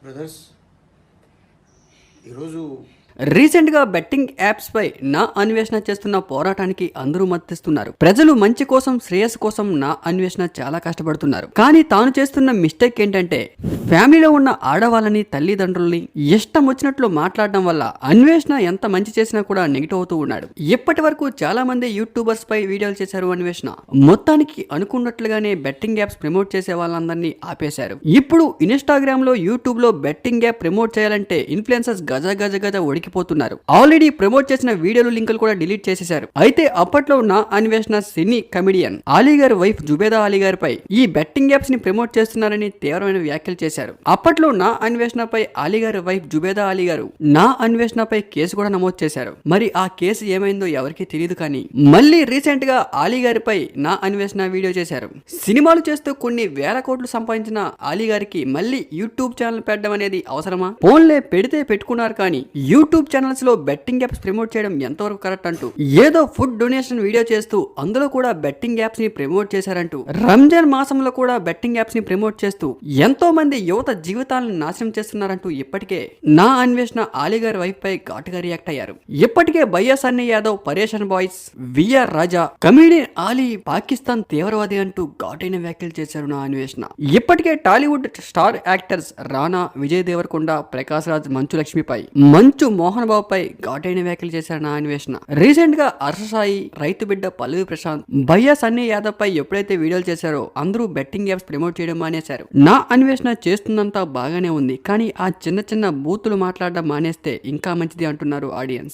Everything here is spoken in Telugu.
బ్రదర్స్ ఈరోజు రీసెంట్ గా బెట్టింగ్ యాప్స్ పై నా అన్వేషణ చేస్తున్న పోరాటానికి అందరూ మద్దతిస్తున్నారు. ప్రజలు మంచి కోసం, శ్రేయస్సు కోసం నా అన్వేషణ చాలా కష్టపడుతున్నారు. కానీ తాను చేస్తున్న మిస్టేక్ ఏంటంటే ఫ్యామిలీలో ఉన్న ఆడవాళ్ళని, తల్లిదండ్రుల్ని ఇష్టం వచ్చినట్లు మాట్లాడడం వల్ల అన్వేషణ ఎంత మంచి చేసినా కూడా నెగిటివ్ అవుతూ ఉన్నాడు. ఇప్పటి వరకు చాలా మంది యూట్యూబర్స్ పై వీడియోలు చేశారు అన్వేషణ. మొత్తానికి అనుకున్నట్లుగానే బెట్టింగ్ యాప్స్ ప్రమోట్ చేసే వాళ్ళందరినీ ఆపేశారు. ఇప్పుడు ఇన్స్టాగ్రామ్ లో, యూట్యూబ్ లో బెట్టింగ్ యాప్ ప్రమోట్ చేయాలంటే ఇన్ఫ్లుయెన్సర్స్ గజ గజ గజ పోతున్నారు. ఆల్రెడీ ప్రమోట్ చేసిన వీడియోలు, లింకులు కూడా డిలీట్ చేసేశారు. అయితే అప్పట్లో నా అన్వేషణ సినీ కమెడియన్ అలీ గారి వైఫ్ జుబేదా అలీ గారిపై ఈ బెట్టింగ్ యాప్స్ ని ప్రమోట్ చేస్తున్నారని తీవ్రమైన వ్యాఖ్యలు చేశారు. అప్పట్లో నా అన్వేషణపై అలీ గారి వైఫ్ జుబేదా అలీ గారు నా అన్వేషణపై కేసు కూడా నమోదు చేశారు. మరి ఆ కేసు ఏమైందో ఎవరికీ తెలియదు. కానీ మళ్ళీ రీసెంట్ గా అలీ గారిపై నా అన్వేషణ వీడియో చేశారు. సినిమాలు చేస్తూ కొన్ని వేల కోట్లు సంపాదించిన అలీ గారికి మళ్ళీ యూట్యూబ్ ఛానల్ పెట్టడం అనేది అవసరమా? ఫోన్లే పెడితే పెట్టుకున్నారు. కానీ యూట్యూబ్ ఛానల్స్ లో బెట్టింగ్ యాప్స్ ప్రమోట్ చేయడం ఎంతవరకు కరెక్ట్ అంటూ ఏదో ఫుడ్ డొనేషన్ వీడియో చేస్తూ అందులో కూడా బెట్టింగ్ యాప్స్ ని ప్రమోట్ చేశారంటూ రంజాన్ మాసంలో కూడా బెట్టింగ్ యాప్స్ ని ప్రమోట్ చేస్తూ ఎంతో మంది యువత జీవితాలను నాశనం చేస్తున్నారంటూ ఇప్పటికే నా అన్వేషణ అలీ గారి వైఫ్ పై ఘాటుగా రియాక్ట్ అయ్యారు. ఇప్పటికే భయ్యా సన్నీ యాదవ్, పరేషన్ బాయ్స్, విఆర్ రాజా, కమెడియన్ అలీ పాకిస్తాన్ తీవ్రవాది అంటూ ఘాటైన వ్యాఖ్యలు చేశారు నా అన్వేషణ. ఇప్పటికే టాలీవుడ్ స్టార్ యాక్టర్స్ రానా, విజయ్ దేవరకొండ, ప్రకాష్ రాజ్, మంచు లక్ష్మిపై, మంచు మోహన్ బాబు పై ఘాటైన వ్యాఖ్యలు చేశారు నా అన్వేషణ. రీసెంట్ గా హర్షసాయి, రైతు బిడ్డ పల్లవి ప్రశాంత్, భయ్యా సన్నీ యాదవ్ పై ఎప్పుడైతే వీడియోలు చేశారో అందరూ బెట్టింగ్ యాప్స్ ప్రమోట్ చేయడం మానేశారు. నా అన్వేషణ చేస్తుందంతా బాగానే ఉంది, కానీ ఆ చిన్న చిన్న బూతులు మాట్లాడడం మానేస్తే ఇంకా మంచిది అంటున్నారు ఆడియన్స్.